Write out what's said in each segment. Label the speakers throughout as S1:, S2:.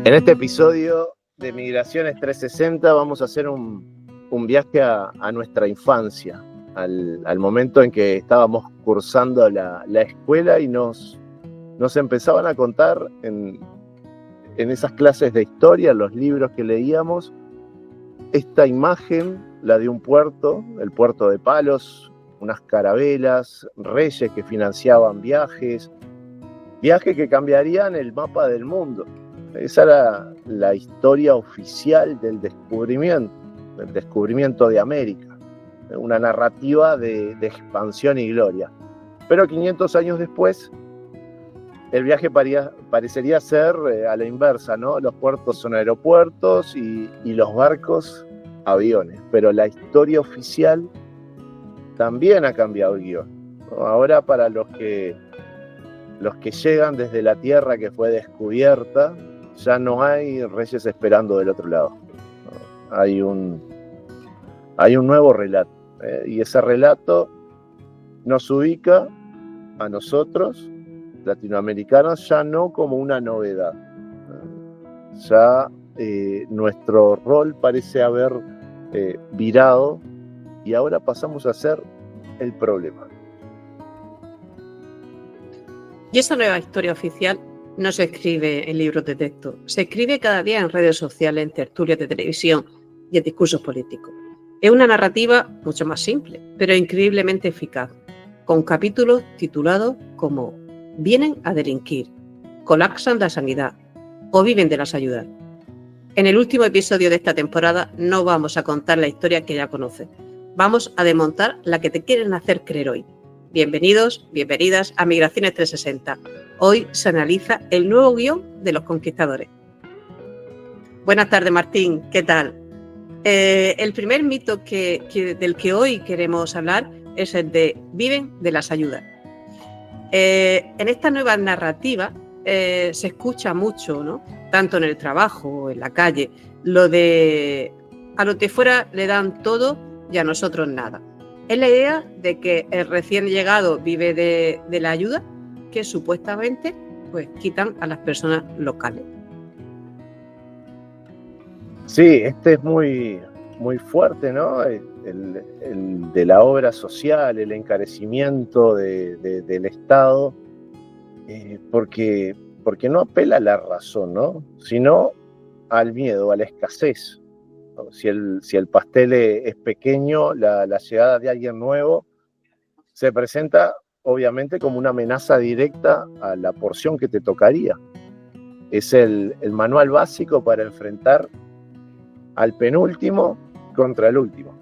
S1: En este episodio de Migraciones 360 vamos a hacer un viaje a nuestra infancia, al momento en que estábamos cursando la escuela y nos empezaban a contar en esas clases de historia, los libros que leíamos, esta imagen, la de un puerto, el puerto de Palos, unas carabelas, reyes que financiaban viajes que cambiarían el mapa del mundo. Esa era la historia oficial del descubrimiento de América, una narrativa de expansión y gloria. Pero 500 años después, el viaje parecería ser a la inversa, ¿no? Los puertos son aeropuertos y los barcos aviones, pero la historia oficial también ha cambiado el guión, ¿no? Ahora, para los que llegan desde la tierra que fue descubierta, ya no hay reyes esperando del otro lado. Hay un nuevo relato, y ese relato nos ubica a nosotros, latinoamericanos, ya no como una novedad. Ya nuestro rol parece haber virado y ahora pasamos a ser el problema.
S2: Y esa nueva historia oficial no se escribe en libros de texto, se escribe cada día en redes sociales, en tertulias de televisión y en discursos políticos. Es una narrativa mucho más simple, pero increíblemente eficaz, con capítulos titulados como «Vienen a delinquir», «Colapsan la sanidad» o «Viven de las ayudas». En el último episodio de esta temporada no vamos a contar la historia que ya conoces, vamos a desmontar la que te quieren hacer creer hoy. Bienvenidos, bienvenidas a Migraciones 360. Hoy se analiza el nuevo guión de los conquistadores. Buenas tardes, Martín, ¿qué tal? El primer mito del que hoy queremos hablar es el de viven de las ayudas. En esta nueva narrativa se escucha mucho, ¿no? Tanto en el trabajo o en la calle, lo de a los de fuera le dan todo y a nosotros nada. Es la idea de que el recién llegado vive de la ayuda que supuestamente pues quitan a las personas locales.
S1: Sí, este es muy, muy fuerte, ¿no? El de la obra social, el encarecimiento del Estado, porque no apela a la razón, ¿no? Sino al miedo, a la escasez. Si el pastel es pequeño, la llegada de alguien nuevo se presenta obviamente como una amenaza directa a la porción que te tocaría. Es el manual básico para enfrentar al penúltimo contra el último.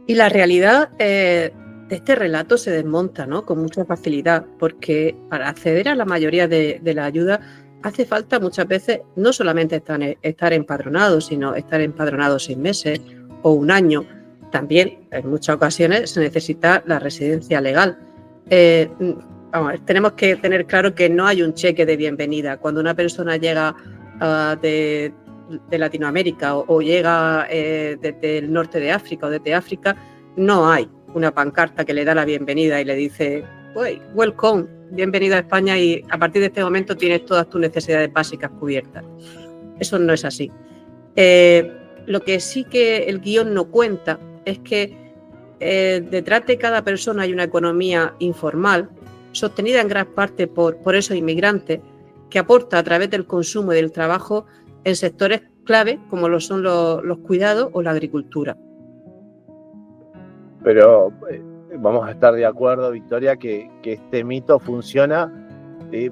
S2: Y la realidad de este relato se desmonta, ¿no? Con mucha facilidad, porque para acceder a la mayoría de la ayuda hace falta muchas veces no solamente estar empadronado, sino estar empadronado 6 meses o 1 año. También, en muchas ocasiones, se necesita la residencia legal. Tenemos que tener claro que no hay un cheque de bienvenida. Cuando una persona llega de Latinoamérica o llega desde el norte de África o desde África, no hay una pancarta que le da la bienvenida y le dice welcome, bienvenido a España y a partir de este momento tienes todas tus necesidades básicas cubiertas. Eso no es así. Lo que sí que el guión no cuenta es que detrás de cada persona hay una economía informal sostenida en gran parte por esos inmigrantes que aporta a través del consumo y del trabajo en sectores clave como lo son los cuidados o la agricultura.
S1: Pero vamos a estar de acuerdo, Victoria, que este mito funciona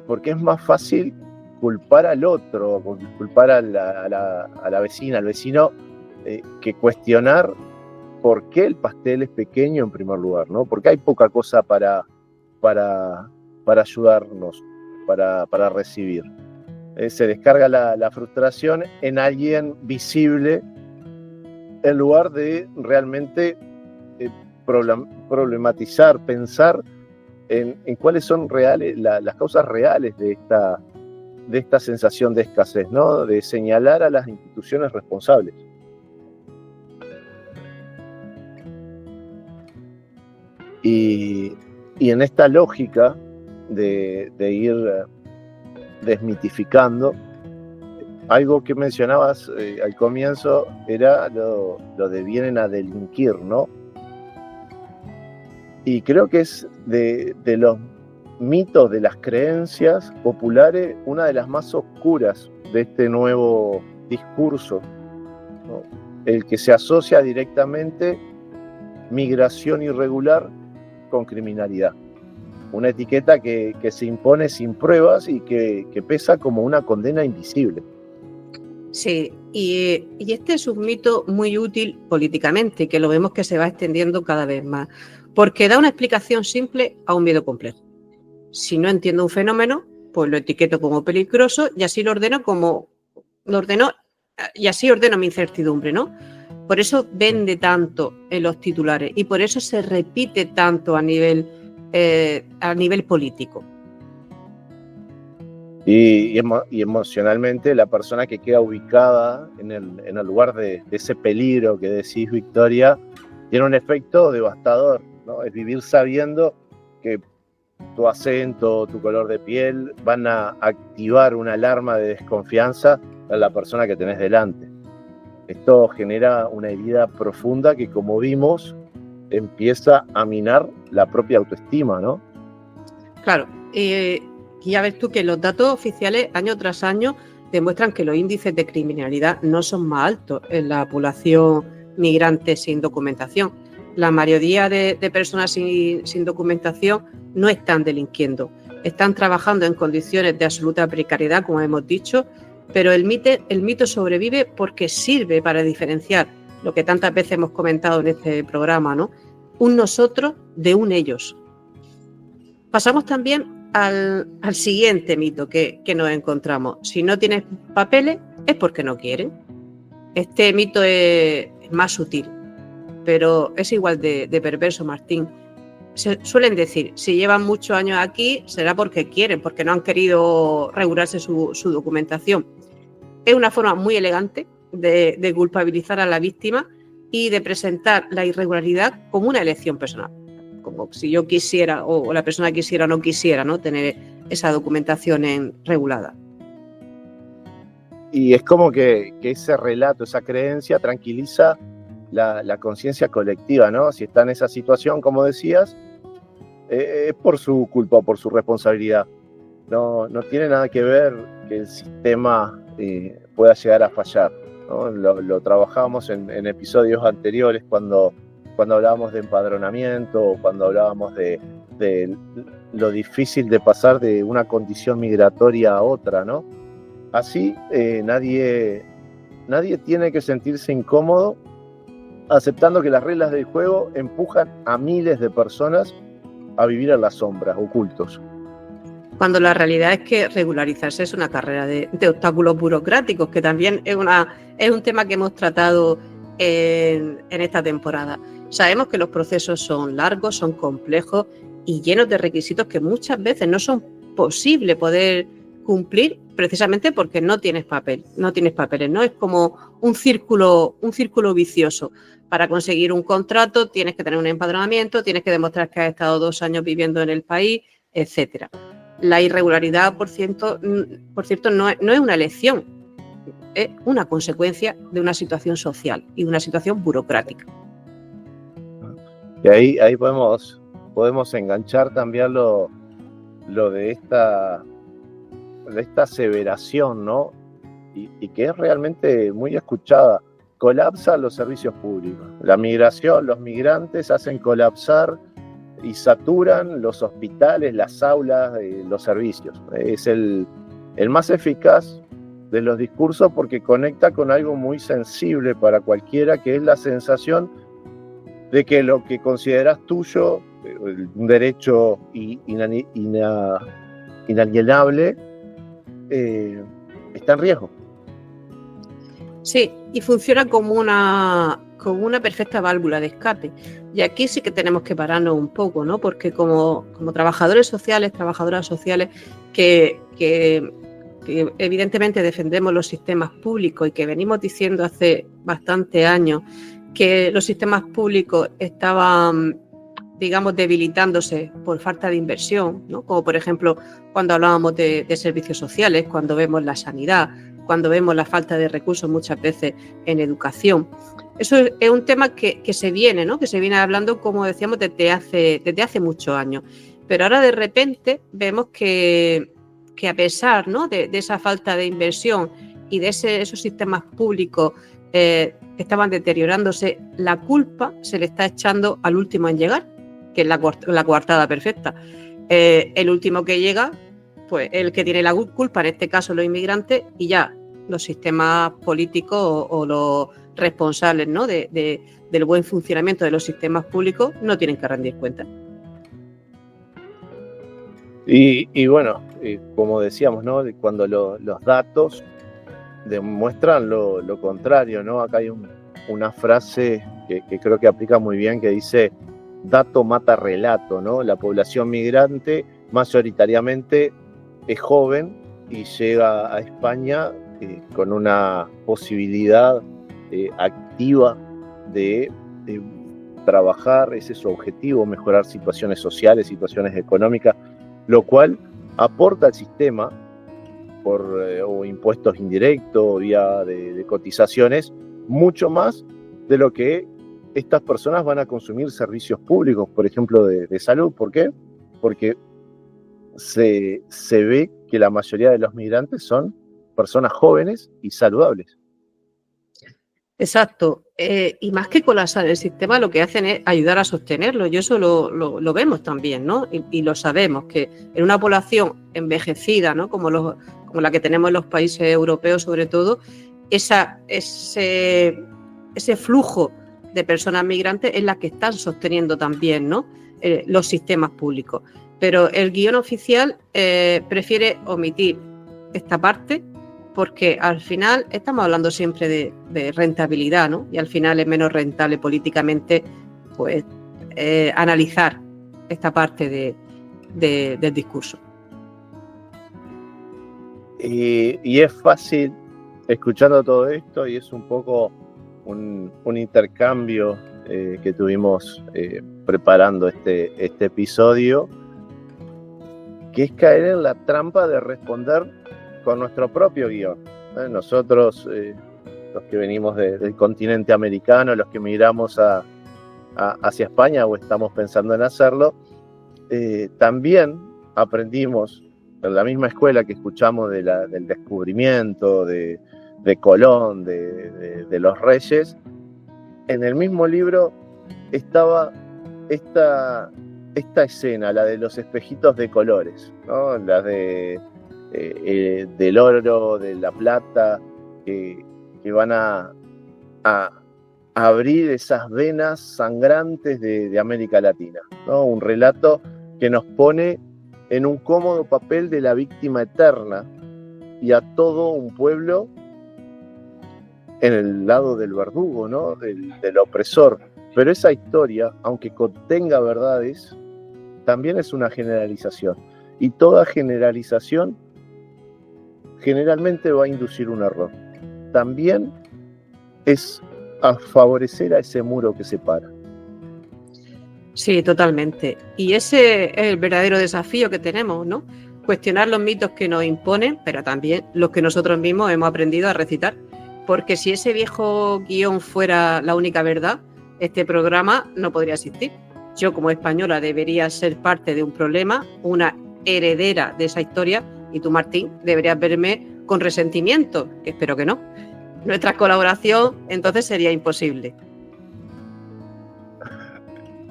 S1: porque es más fácil culpar al otro, culpar a la vecina, al vecino, que cuestionar por qué el pastel es pequeño en primer lugar, ¿no? Porque hay poca cosa para ayudarnos, para recibir. Se descarga la frustración en alguien visible en lugar de realmente problematizar, pensar en cuáles son reales, las causas reales de esta sensación de escasez, ¿no? De señalar a las instituciones responsables. Y en esta lógica de ir desmitificando, algo que mencionabas al comienzo era lo de vienen a delinquir, ¿no? Y creo que es de los mitos, de las creencias populares, una de las más oscuras de este nuevo discurso, ¿no? El que se asocia directamente migración irregular con criminalidad. Una etiqueta que se impone sin pruebas y que pesa como una condena invisible.
S2: Sí, y este es un mito muy útil políticamente, que lo vemos que se va extendiendo cada vez más, porque da una explicación simple a un miedo complejo. Si no entiendo un fenómeno, pues lo etiqueto como peligroso y así ordeno mi incertidumbre, ¿no? Por eso vende tanto en los titulares y por eso se repite tanto a nivel político.
S1: Y emocionalmente la persona que queda ubicada en el lugar de ese peligro que decís, Victoria, tiene un efecto devastador, ¿no? Es vivir sabiendo que tu acento, tu color de piel van a activar una alarma de desconfianza a la persona que tenés delante. Esto genera una herida profunda que, como vimos, empieza a minar la propia autoestima, ¿no?
S2: Claro, y ya ves tú que los datos oficiales año tras año demuestran que los índices de criminalidad no son más altos en la población migrante sin documentación. La mayoría de personas sin documentación no están delinquiendo, están trabajando en condiciones de absoluta precariedad, como hemos dicho, pero el mito sobrevive porque sirve para diferenciar lo que tantas veces hemos comentado en este programa, ¿no? Un nosotros de un ellos. Pasamos también al siguiente mito que nos encontramos. Si no tienes papeles es porque no quieren. Este mito es más sutil, pero es igual de perverso, Martín. Suelen decir, si llevan muchos años aquí será porque quieren, porque no han querido regularse su documentación. Es una forma muy elegante de culpabilizar a la víctima y de presentar la irregularidad como una elección personal. Como si yo quisiera o la persona quisiera o no quisiera, ¿no?, tener esa documentación regulada.
S1: Y es como que ese relato, esa creencia tranquiliza la conciencia colectiva, ¿no? Si está en esa situación, como decías, es por su culpa o por su responsabilidad. No tiene nada que ver que el sistema pueda llegar a fallar, ¿no? Lo trabajábamos en episodios anteriores cuando hablábamos de empadronamiento o cuando hablábamos de lo difícil de pasar de una condición migratoria a otra, ¿no? Así nadie tiene que sentirse incómodo aceptando que las reglas del juego empujan a miles de personas a vivir en las sombras, ocultos.
S2: Cuando la realidad es que regularizarse es una carrera de obstáculos burocráticos, que también es un tema que hemos tratado en esta temporada. Sabemos que los procesos son largos, son complejos y llenos de requisitos que muchas veces no son posible poder cumplir precisamente porque no tienes papeles, ¿no? Es como un círculo vicioso. Para conseguir un contrato tienes que tener un empadronamiento, tienes que demostrar que has estado 2 años viviendo en el país, etcétera. La irregularidad, por cierto, no es una elección, es una consecuencia de una situación social y de una situación burocrática.
S1: Y ahí podemos enganchar también lo de esta aseveración, ¿no? Y que es realmente muy escuchada. Colapsan los servicios públicos. La migración, los migrantes hacen colapsar y saturan los hospitales, las aulas, los servicios. Es el más eficaz de los discursos porque conecta con algo muy sensible para cualquiera, que es la sensación de que lo que consideras tuyo, un derecho inalienable, está en riesgo.
S2: Sí, y funciona como una perfecta válvula de escape. Y aquí sí que tenemos que pararnos un poco, ¿no? Porque como trabajadores sociales, trabajadoras sociales que evidentemente defendemos los sistemas públicos y que venimos diciendo hace bastantes años que los sistemas públicos estaban, digamos, debilitándose por falta de inversión, ¿no? Como por ejemplo cuando hablábamos de servicios sociales, cuando vemos la sanidad, cuando vemos la falta de recursos muchas veces en educación. Eso es un tema que se viene, ¿no? Que se viene hablando, como decíamos, desde hace muchos años. Pero ahora de repente vemos que a pesar, ¿no?, de esa falta de inversión y de esos sistemas públicos que estaban deteriorándose, la culpa se le está echando al último en llegar, que es la coartada perfecta. El último que llega, pues el que tiene la culpa, en este caso los inmigrantes, y ya los sistemas políticos o los responsables, ¿no?, del buen funcionamiento de los sistemas públicos no tienen que rendir cuentas.
S1: Y bueno, como decíamos, ¿no?, cuando los datos demuestran lo contrario, ¿no? Acá hay una frase que creo que aplica muy bien, que dice: dato mata relato, ¿no? La población migrante mayoritariamente es joven y llega a España con una posibilidad activa de trabajar. Ese es su objetivo, mejorar situaciones sociales, situaciones económicas, lo cual aporta al sistema o impuestos indirectos o vía de cotizaciones, mucho más de lo que estas personas van a consumir servicios públicos, por ejemplo, de salud. ¿Por qué? Porque se ve que la mayoría de los migrantes son personas jóvenes y saludables.
S2: Exacto. Y más que colapsar el sistema, lo que hacen es ayudar a sostenerlo. Y eso lo vemos también, ¿no? Y lo sabemos, que en una población envejecida, ¿no?, como la que tenemos en los países europeos, sobre todo, ese flujo de personas migrantes es la que están sosteniendo también, ¿no?, los sistemas públicos. Pero el guión oficial prefiere omitir esta parte, porque al final estamos hablando siempre de rentabilidad, ¿no? Y al final es menos rentable políticamente, pues, analizar esta parte del discurso.
S1: Y es fácil, escuchando todo esto, y es un poco un intercambio que tuvimos preparando este episodio, que es caer en la trampa de responder con nuestro propio guión. Nosotros, los que venimos del continente americano, los que migramos hacia España o estamos pensando en hacerlo, también aprendimos en la misma escuela que escuchamos del descubrimiento, de Colón, de los Reyes. En el mismo libro estaba esta escena, la de los espejitos de colores, ¿no? La del oro, de la plata, que van a abrir esas venas sangrantes de América Latina, ¿no? Un relato que nos pone en un cómodo papel de la víctima eterna y a todo un pueblo en el lado del verdugo, ¿no?, del opresor. Pero esa historia, aunque contenga verdades, también es una generalización. Y toda generalización generalmente va a inducir un error. También es a favorecer a ese muro que separa.
S2: Sí, totalmente. Y ese es el verdadero desafío que tenemos, ¿no? Cuestionar los mitos que nos imponen, pero también los que nosotros mismos hemos aprendido a recitar. Porque si ese viejo guión fuera la única verdad, este programa no podría existir. Yo, como española, debería ser parte de un problema, una heredera de esa historia, y tú, Martín, deberías verme con resentimiento, que espero que no. Nuestra colaboración entonces sería imposible.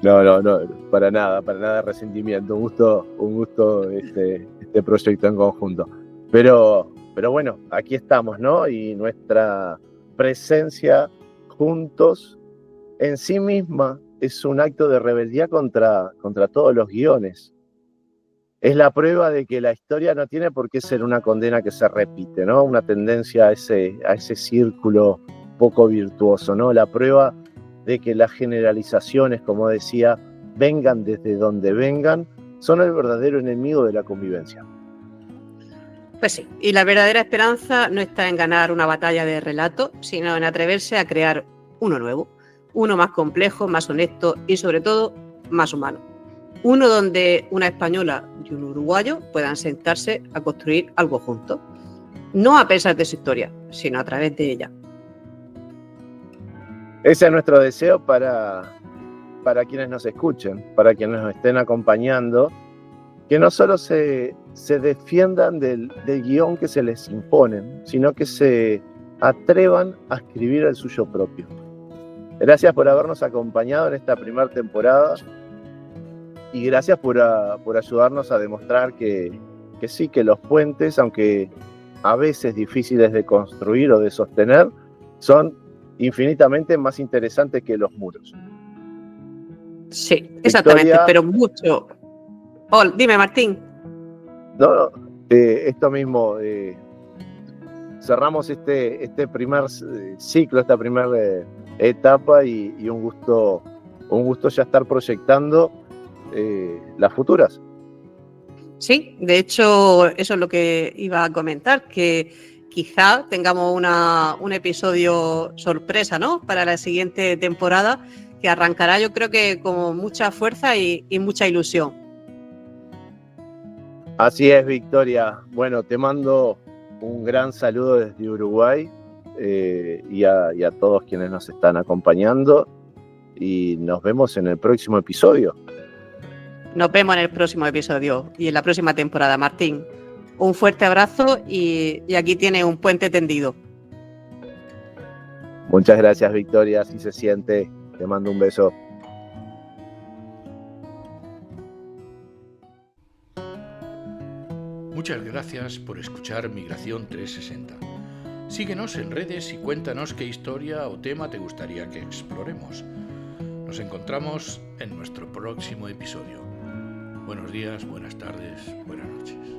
S1: No, para nada resentimiento. Un gusto este proyecto en conjunto. Pero bueno, aquí estamos, ¿no? Y nuestra presencia juntos en sí misma es un acto de rebeldía contra todos los guiones. Es la prueba de que la historia no tiene por qué ser una condena que se repite, ¿no? Una tendencia a ese círculo poco virtuoso, ¿no? La prueba de que las generalizaciones, como decía, vengan desde donde vengan, son el verdadero enemigo de la convivencia.
S2: Pues sí, y la verdadera esperanza no está en ganar una batalla de relato, sino en atreverse a crear uno nuevo, uno más complejo, más honesto y sobre todo más humano. Uno donde una española y un uruguayo puedan sentarse a construir algo juntos. no a pesar de su historia, sino a través de ella.
S1: Ese es nuestro deseo para quienes nos escuchen, para quienes nos estén acompañando, que no solo se defiendan del guión que se les impone, sino que se atrevan a escribir el suyo propio. Gracias por habernos acompañado en esta primera temporada y gracias por ayudarnos a demostrar que sí, que los puentes, aunque a veces difíciles de construir o de sostener, son infinitamente más interesantes que los muros.
S2: Sí, exactamente, Victoria, pero mucho. Oh, dime, Martín.
S1: No, esto mismo. Cerramos este primer ciclo, esta primera etapa y un gusto ya estar proyectando las futuras.
S2: Sí, de hecho, eso es lo que iba a comentar, que quizá tengamos un episodio sorpresa, ¿no? Para la siguiente temporada, que arrancará, yo creo que con mucha fuerza y mucha ilusión.
S1: Así es, Victoria. Bueno, te mando un gran saludo desde Uruguay y a todos quienes nos están acompañando y nos vemos en el próximo episodio.
S2: Nos vemos en el próximo episodio y en la próxima temporada, Martín. Un fuerte abrazo y aquí tiene un puente tendido.
S1: Muchas gracias, Victoria, así se siente. Te mando un beso.
S3: Muchas gracias por escuchar Migración 360. Síguenos en redes y cuéntanos qué historia o tema te gustaría que exploremos. Nos encontramos en nuestro próximo episodio. Buenos días, buenas tardes, buenas noches.